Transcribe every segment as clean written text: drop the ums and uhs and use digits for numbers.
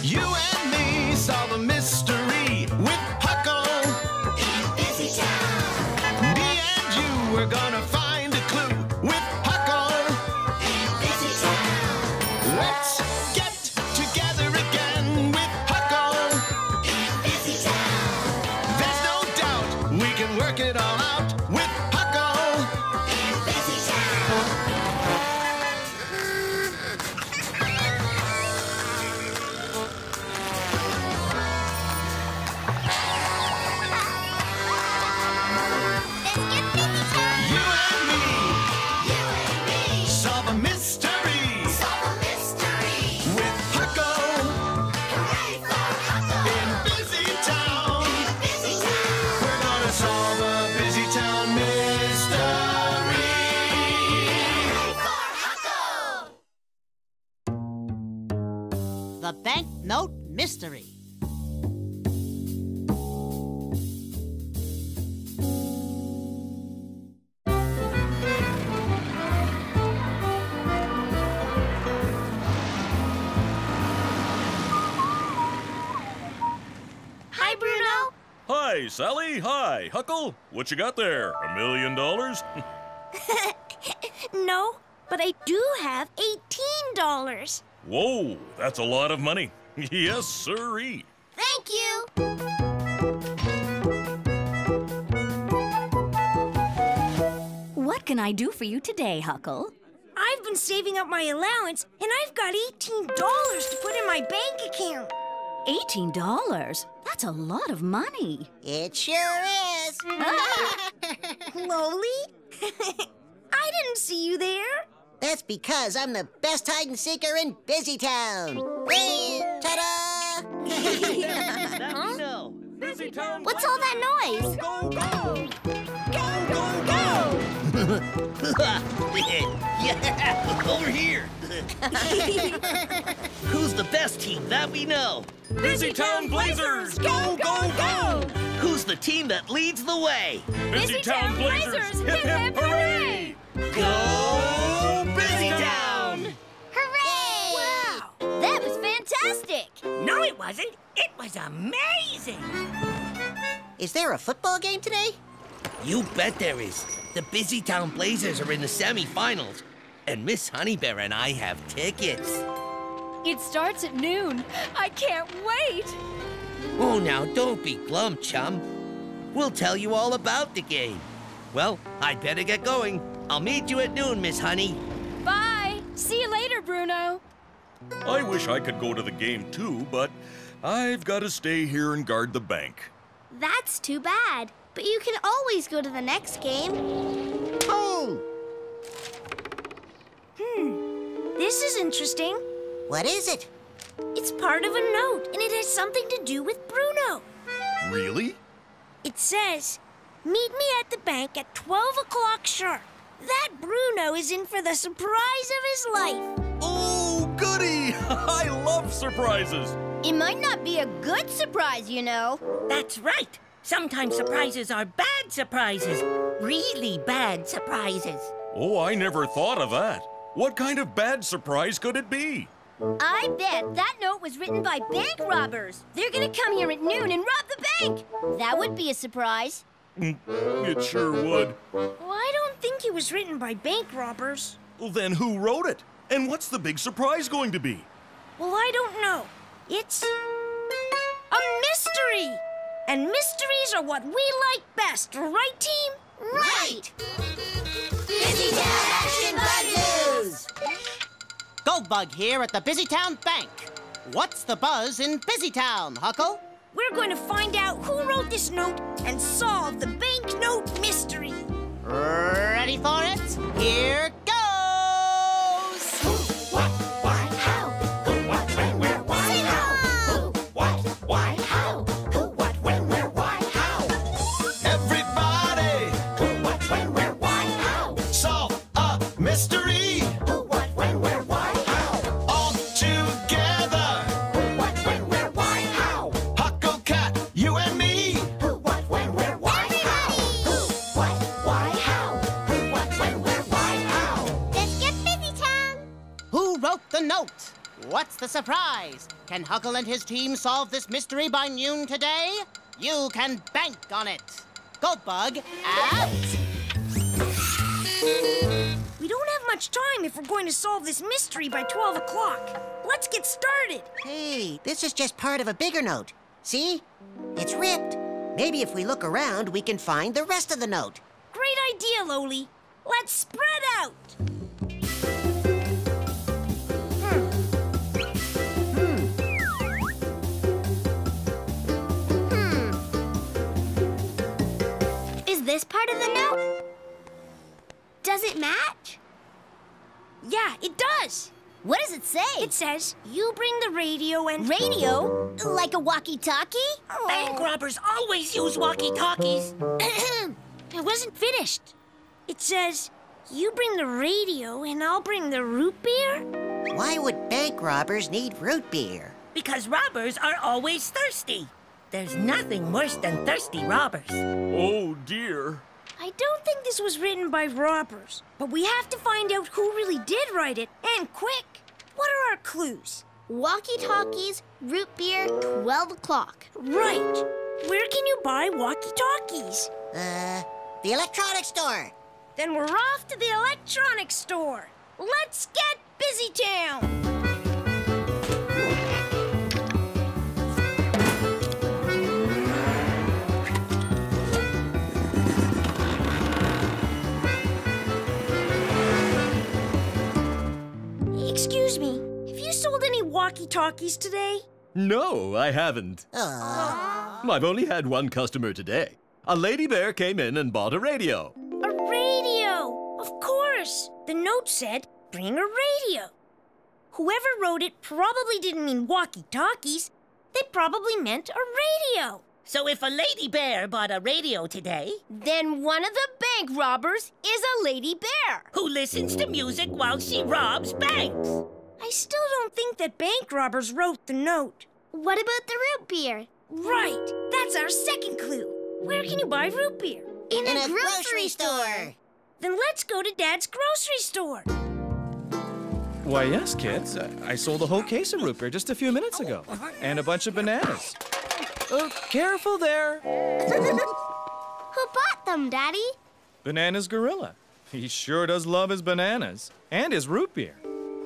You and me solve a mystery with Huckle in Busytown. Me and you are gonna find a clue with Huckle in Busytown. Let's get together again with Huckle in Busytown. There's no doubt we can work it all out with Huckle in Busytown. The banknote mystery. Hi, Bruno. Hi, Sally. Hi, Huckle. What you got there? $1 million? No, but I do have $18. Whoa, that's a lot of money. Yes, sirree. Thank you. What can I do for you today, Huckle? I've been saving up my allowance, and I've got $18 to put in my bank account. $18? That's a lot of money. It sure is. Loli? I didn't see you there. That's because I'm the best hide-and-seeker in Busytown. Whee! Ta-da! No. Busytown. What's all that noise? Go, go! Yeah, over here. Who's the best team? That we know. Busytown Blazers! Go, go, go! Who's the team that leads the way? Busytown Blazers! Hip, hip, hooray! Go Busytown! Hooray! Wow, that was fantastic. No, it wasn't. It was amazing. Is there a football game today? You bet there is. The Busytown Blazers are in the semifinals, and Miss Honeybear and I have tickets. It starts at noon. I can't wait. Oh, now don't be glum, chum. We'll tell you all about the game. Well, I'd better get going. I'll meet you at noon, Miss Honey. Bye. See you later, Bruno. I wish I could go to the game too, but I've got to stay here and guard the bank. That's too bad. But you can always go to the next game. Home! This is interesting. What is it? It's part of a note, and it has something to do with Bruno. Really? It says, meet me at the bank at 12 o'clock sharp. That Bruno is in for the surprise of his life. Oh, goody! I love surprises. It might not be a good surprise, you know. That's right. Sometimes surprises are bad surprises. Really bad surprises. Oh, I never thought of that. What kind of bad surprise could it be? I bet that note was written by bank robbers. They're gonna come here at noon and rob the bank. That would be a surprise. It sure would. Well, I don't think it was written by bank robbers. Well, then who wrote it? And what's the big surprise going to be? Well, I don't know. It's a mystery. And mysteries are what we like best, right, team? Right! Busytown Action Buzz News! Goldbug here at the Busytown Bank. What's the buzz in Busytown, Huckle? We're going to find out who wrote this note and solve the banknote mystery. Ready for it? Here goes! Who, what, why, how? Who, what, when, where, why, how? Who, what, why, how? Who, what, when, where, why, how? Everybody! Who, what, when, where, why, how? Solve a mystery! Who, what, when, where, why, how? All together! Who, what, when, where, why, how? Huckle Cat, you and me! Who, what, when, where, why, how? Who, what, why, how? Who, what, when, where, why, how? Let's get Busytown. Who wrote the note? What's the surprise? Can Huckle and his team solve this mystery by noon today? You can bank on it. Goldbug, out! We don't have much time if we're going to solve this mystery by 12 o'clock. Let's get started. Hey, this is just part of a bigger note. See? It's ripped. Maybe if we look around, we can find the rest of the note. Great idea, Loli. Let's spread out. Is this part of the note? Does it match? Yeah, it does. What does it say? It says, you bring the radio and... Radio? Like a walkie-talkie? Bank robbers always use walkie-talkies. It wasn't finished. It says, you bring the radio and I'll bring the root beer? Why would bank robbers need root beer? Because robbers are always thirsty. There's nothing worse than thirsty robbers. Oh, dear. I don't think this was written by robbers, but we have to find out who really did write it, and quick. What are our clues? Walkie-talkies, root beer, 12 o'clock. Right. Where can you buy walkie-talkies? The electronics store. Then we're off to the electronics store. Let's get Busytown. Excuse me, have you sold any walkie-talkies today? No, I haven't. I've only had one customer today. A lady bear came in and bought a radio. A radio! Of course! The note said, bring a radio. Whoever wrote it probably didn't mean walkie-talkies. They probably meant a radio. So if a lady bear bought a radio today, Then one of the bank robbers is a lady bear. who listens to music while she robs banks? I still don't think that bank robbers wrote the note. What about the root beer? Right, that's our second clue. Where can you buy root beer? In a grocery store. Then let's go to Dad's grocery store. Why, yes, kids. I sold a whole case of root beer just a few minutes ago. And a bunch of bananas. Careful there. Who bought them, Daddy? Bananas Gorilla. He sure does love his bananas. And his root beer.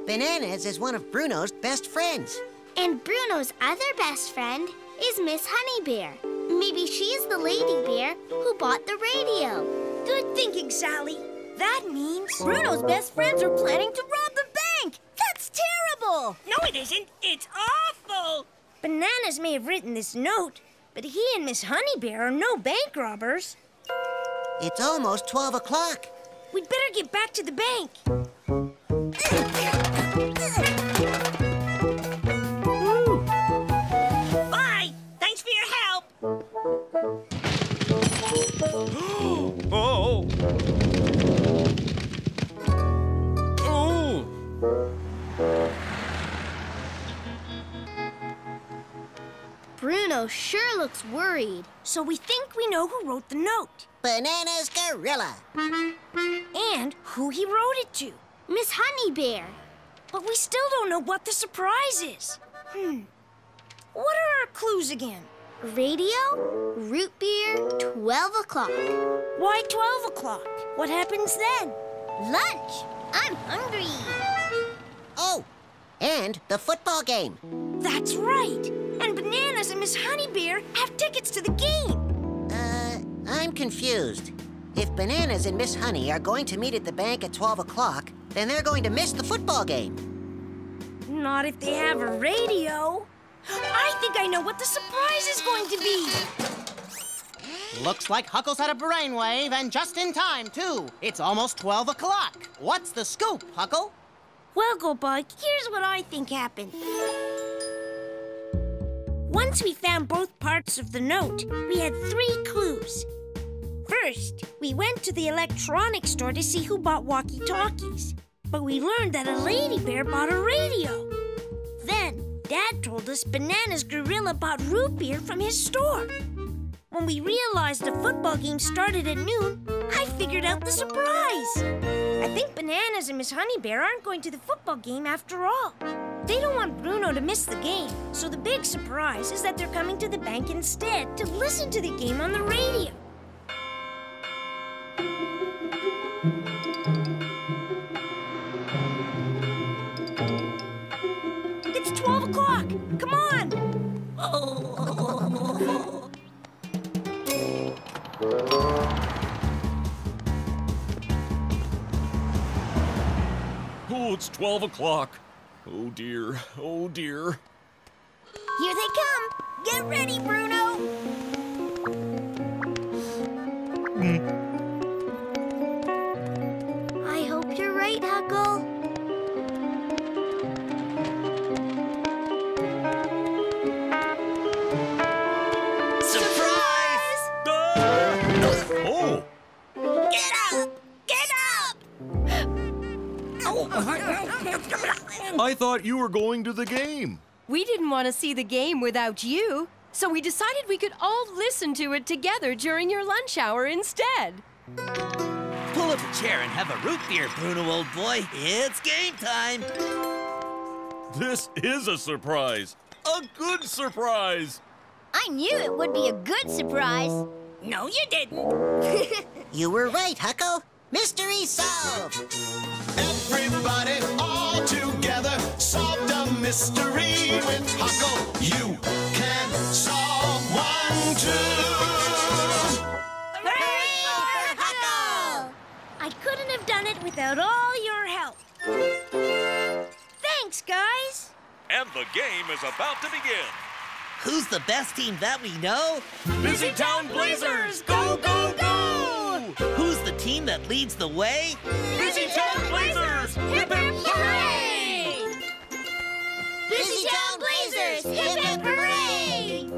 Bananas is one of Bruno's best friends. And Bruno's other best friend is Miss Honey Bear. Maybe she's the lady bear who bought the radio. Good thinking, Sally. That means... Bruno's best friends are planning to rob the bank. That's terrible. No, it isn't. It's awful. Bananas may have written this note, but he and Miss Honey Bear are no bank robbers. It's almost 12 o'clock. We'd better get back to the bank. Bye. Thanks for your help. Oh! Oh! Bruno sure looks worried. So we think we know who wrote the note. Bananas Gorilla. And who he wrote it to. Miss Honey Bear. But we still don't know what the surprise is. What are our clues again? Radio, root beer, 12 o'clock. Why 12 o'clock? What happens then? Lunch. I'm hungry. Oh, and the football game. That's right. And Bananas and Miss Honey Bear have tickets to the game. I'm confused. If Bananas and Miss Honey are going to meet at the bank at 12 o'clock, then they're going to miss the football game. Not if they have a radio. I think I know what the surprise is going to be. Looks like Huckle's had a brainwave, and just in time, too. It's almost 12 o'clock. What's the scoop, Huckle? Well, Goldbug, here's what I think happened. Once we found both parts of the note, we had 3 clues. First, we went to the electronics store to see who bought walkie-talkies. But we learned that a lady bear bought a radio. Then, Dad told us Bananas Gorilla bought root beer from his store. When we realized the football game started at noon, I figured out the surprise. I think Bananas and Miss Honey Bear aren't going to the football game after all. They don't want Bruno to miss the game, so the big surprise is that they're coming to the bank instead to listen to the game on the radio. It's 12 o'clock. Come on. Oh, it's 12 o'clock. Oh, dear. Oh, dear. Here they come. Get ready, Bruno. I hope you're right, Huckle. Surprise! Oh! Get up! Get up! I thought you were going to the game. We didn't want to see the game without you, so we decided we could all listen to it together during your lunch hour instead. Pull up a chair and have a root beer, Bruno, old boy. It's game time. This is a surprise. A good surprise. I knew it would be a good surprise. No, you didn't. You were right, Huckle. Mystery solved. Everybody all together solved a mystery with Huckle. You can solve one too. Hooray for Huckle! I couldn't have done it without all your help. Thanks, guys. And the game is about to begin. Who's the best team that we know? Busytown Blazers! Go, go, go! Who's the team that leads the way? Busytown Blazers! Hip, hip, hooray! Busytown Blazers! Hip, hip, hooray!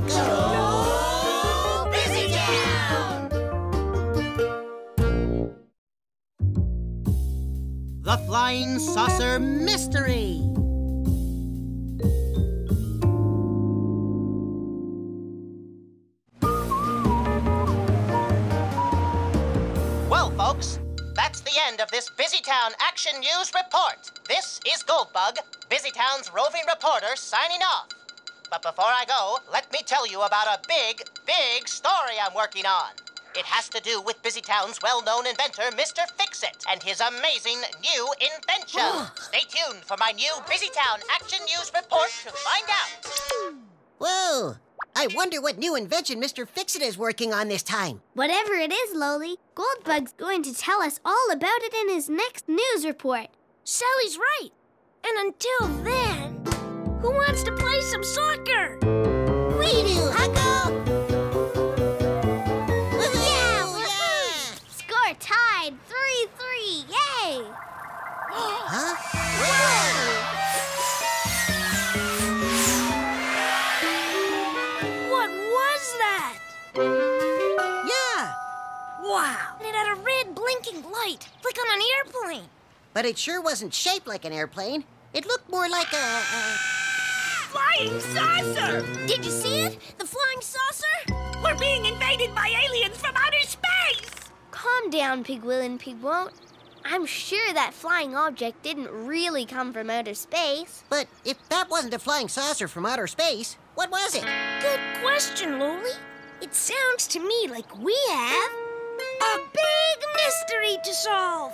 Go Busytown! The Flying Saucer Mystery. Well, folks, that's the end of this Busytown Action News Report. This is Goldbug, Busytown's roving reporter, signing off. But before I go, let me tell you about a big, big story I'm working on. It has to do with Busytown's well-known inventor, Mr. Fix-It, and his amazing new invention. Stay tuned for my new Busytown Action News Report to find out. Whoa! I wonder what new invention Mr. Fix-It is working on this time. Whatever it is, Loli, Goldbug's going to tell us all about it in his next news report. Sally's right. And until then, who wants to play some soccer? We do, Huckle! Yeah! Score tied 3-3. Yay! Huh? What was that? Yeah, Wow! It had a red blinking light, like on an airplane. but it sure wasn't shaped like an airplane. It looked more like a... Flying saucer! Did you see it? The flying saucer? We're being invaded by aliens from outer space! Calm down, Pig Will and Pig Won't. I'm sure that flying object didn't really come from outer space. But if that wasn't a flying saucer from outer space, what was it? Good question, Loli. It sounds to me like we have a big mystery to solve.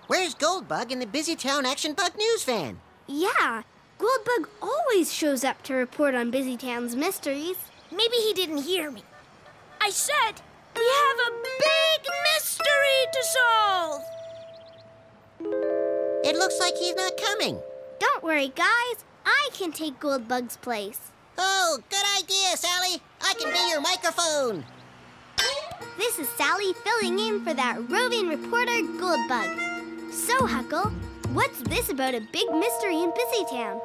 Where's Goldbug and the Busytown Action Bug News van? Yeah, Goldbug always shows up to report on Busytown's mysteries. Maybe he didn't hear me. I said we have a big mystery to solve. It looks like he's not coming. Don't worry, guys. I can take Goldbug's place. Oh, good idea, Sally. I can be your microphone. This is Sally filling in for that roving reporter, Goldbug. So, Huckle, what's this about a big mystery in Busytown?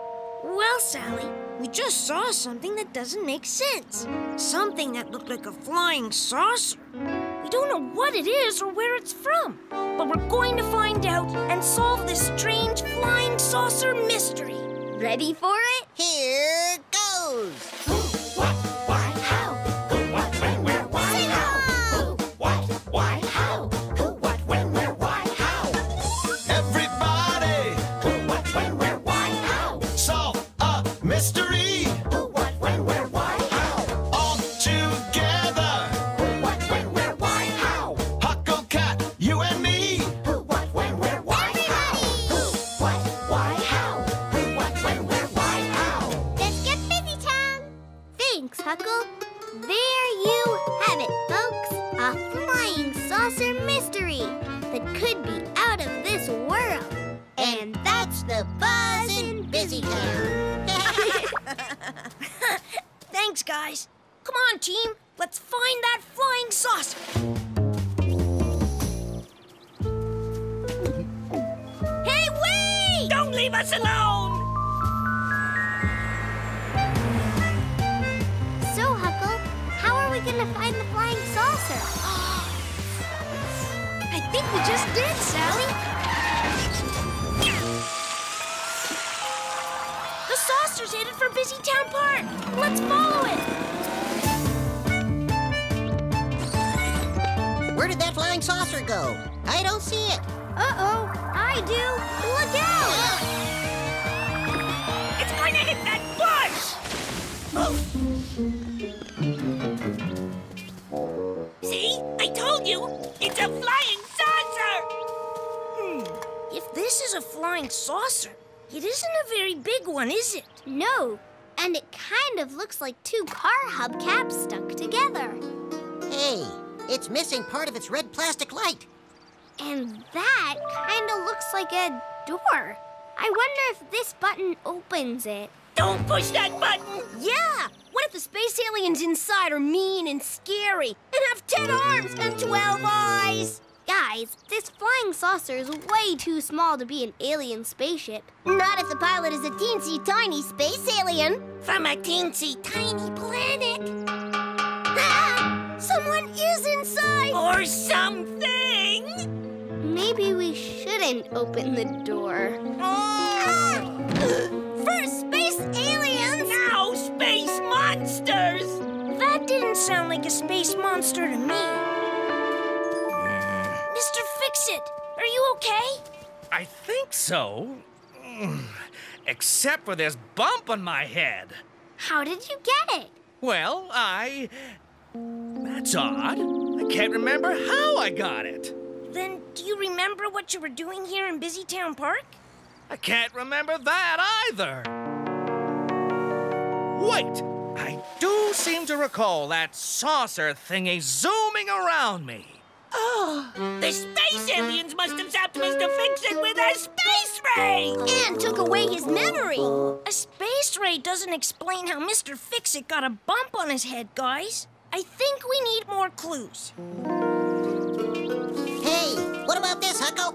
Well, Sally, we just saw something that doesn't make sense. Something that looked like a flying saucer. We don't know what it is or where it's from, but we're going to find out and solve this strange flying saucer mystery. Ready for it? Here goes. Who, what, why, how? Who, what, when, where, why, how? Who, what, why, how? Who, what, when, where, why, how? Everybody be out of this world. And that's the buzz in Busytown. Thanks, guys. Come on, team. Let's find that flying saucer. Hey, wait! Don't leave us alone! So, Huckle, how are we gonna find the flying saucer? I think we just did, Sally. The saucer's headed for Busytown Park. Let's follow it. Where did that flying saucer go? I don't see it. Uh-oh, I do. Look out! It's going to hit that bush! See? I told you! It's a flying saucer! If this is a flying saucer, it isn't a very big one, is it? No, and it kind of looks like two car hubcaps stuck together. Hey, it's missing part of its red plastic light. And that kind of looks like a door. I wonder if this button opens it. Don't push that button! Yeah! What if the space aliens inside are mean and scary and have 10 arms and 12 eyes? Guys, this flying saucer is way too small to be an alien spaceship. Not if the pilot is a teensy tiny space alien. From a teensy tiny planet. Ah! Someone is inside! Or something! Maybe we shouldn't open the door. Ah! First space aliens! Now space monsters! That didn't sound like a space monster to me. Mr. Fix-It, are you okay? I think so. Except for this bump on my head. How did you get it? Well, That's odd. I can't remember how I got it. Then do you remember what you were doing here in Busytown Park? I can't remember that either. Wait! I do seem to recall that saucer thingy zooming around me. Oh, the space aliens must have zapped Mr. Fix-It with a space ray! And took away his memory. A space ray doesn't explain how Mr. Fix-It got a bump on his head, guys. I think we need more clues. Hey, what about this, Huckle?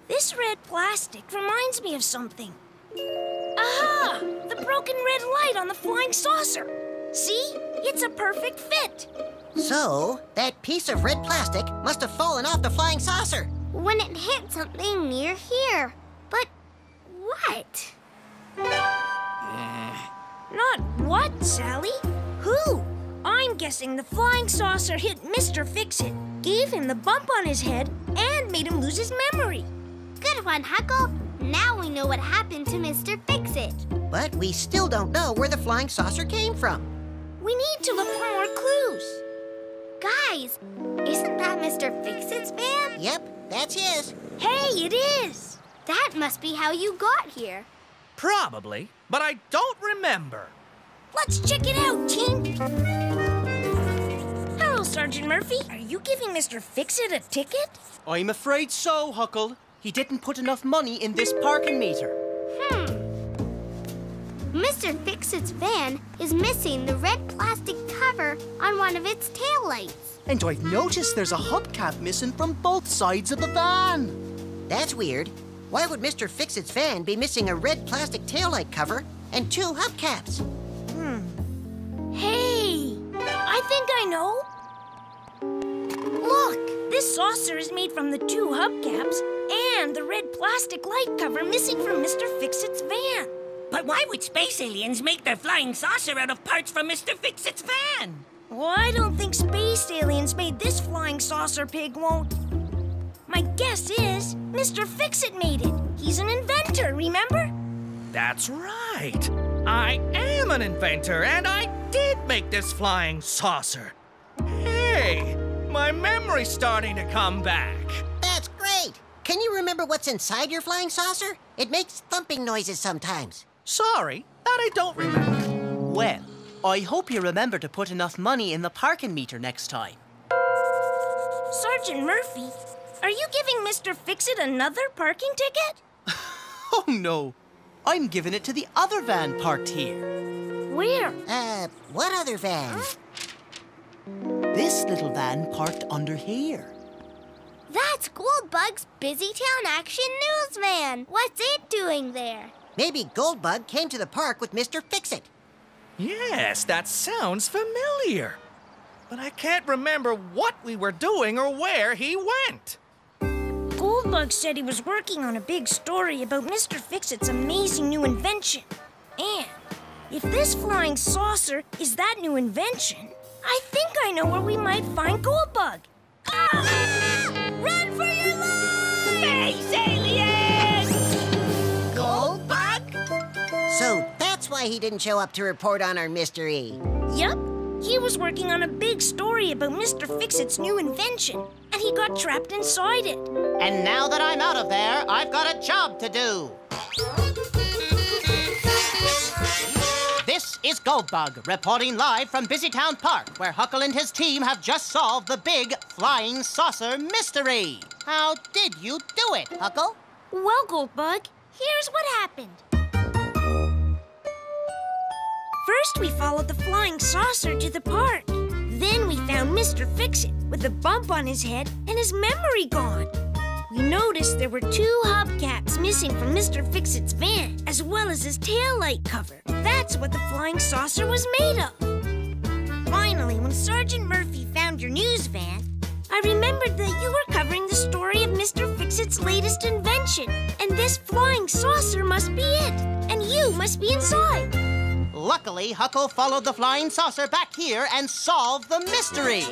This red plastic reminds me of something. Aha! The broken red light on the flying saucer. See? It's a perfect fit. So, that piece of red plastic must have fallen off the flying saucer. When it hit something near here. But what? Not what, Sally? Who? I'm guessing the flying saucer hit Mr. Fix-It, gave him the bump on his head, and made him lose his memory. Good one, Huckle. Now we know what happened to Mr. Fix-It. But we still don't know where the flying saucer came from. We need to look for more clues. Guys, isn't that Mr. Fix-It's van? Yep, that's his. Hey, it is! That must be how you got here. Probably, but I don't remember. Let's check it out, team. Hello, Sergeant Murphy. Are you giving Mr. Fix-It a ticket? I'm afraid so, Huckle. He didn't put enough money in this parking meter. Mr. Fix-It's van is missing the red plastic cover on one of its taillights. And I've noticed there's a hubcap missing from both sides of the van. That's weird. Why would Mr. Fix-It's van be missing a red plastic taillight cover and two hubcaps? Hey, I think I know. Look, this saucer is made from the two hubcaps and the red plastic light cover missing from Mr. Fix-It's van. But why would space aliens make their flying saucer out of parts from Mr. Fix-It's van? Well, I don't think space aliens made this flying saucer, Pig won't. My guess is Mr. Fix-It made it. He's an inventor, remember? That's right. I am an inventor, and I did make this flying saucer. Hey, my memory's starting to come back. That's great. Can you remember what's inside your flying saucer? It makes thumping noises sometimes. Sorry, that I don't remember. Well, I hope you remember to put enough money in the parking meter next time. Sergeant Murphy, Are you giving Mr. Fix-It another parking ticket? Oh, no. I'm giving it to the other van parked here. Where? What other van? This little van parked under here. That's Goldbug's Busytown Action News van. What's it doing there? Maybe Goldbug came to the park with Mr. Fix-It. Yes, that sounds familiar. But I can't remember what we were doing or where he went. Goldbug said he was working on a big story about Mr. Fix-It's amazing new invention. And if this flying saucer is that new invention, I think I know where we might find Goldbug. Ah! Run for your life! Space aliens! Goldbug? So that's why he didn't show up to report on our mystery. Yup. He was working on a big story about Mr. Fix-It's new invention, and he got trapped inside it. And now that I'm out of there, I've got a job to do. This is Goldbug, reporting live from Busytown Park, where Huckle and his team have just solved the big flying saucer mystery. How did you do it, Huckle? Well, Goldbug, here's what happened. First, we followed the flying saucer to the park. Then we found Mr. Fix-It with a bump on his head and his memory gone. We noticed there were 2 hubcaps missing from Mr. Fix-It's van, as well as his taillight cover. That's what the flying saucer was made of. Finally, when Sergeant Murphy found your news van, I remembered that you were covering the story of Mr. Fix-It's latest invention. And this flying saucer must be it. And you must be inside. Luckily, Huckle followed the flying saucer back here and solved the mystery.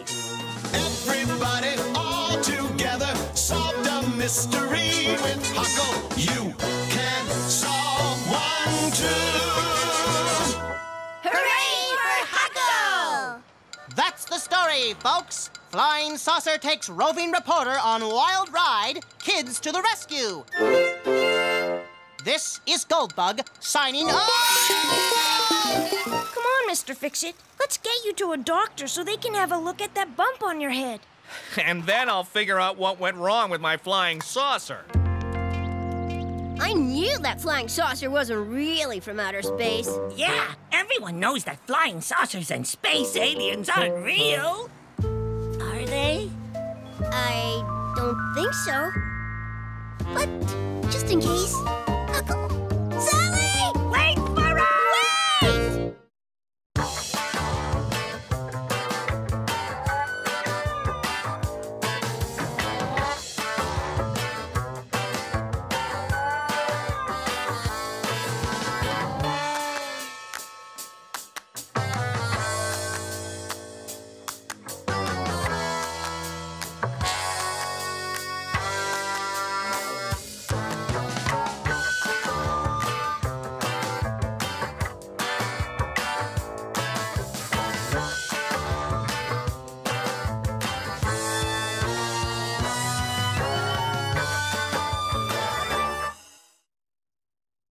Everybody all together solved a mystery with Huckle. You can solve one too. Hooray for Huckle! That's the story, folks. Flying saucer takes roving reporter on wild ride. Kids to the rescue. This is Goldbug signing off. Come on, Mr. Fix-It. Let's get you to a doctor so they can have a look at that bump on your head. And then I'll figure out what went wrong with my flying saucer. I knew that flying saucer wasn't really from outer space. Yeah, everyone knows that flying saucers and space aliens aren't real. Are they? I don't think so. But just in case, Huckle,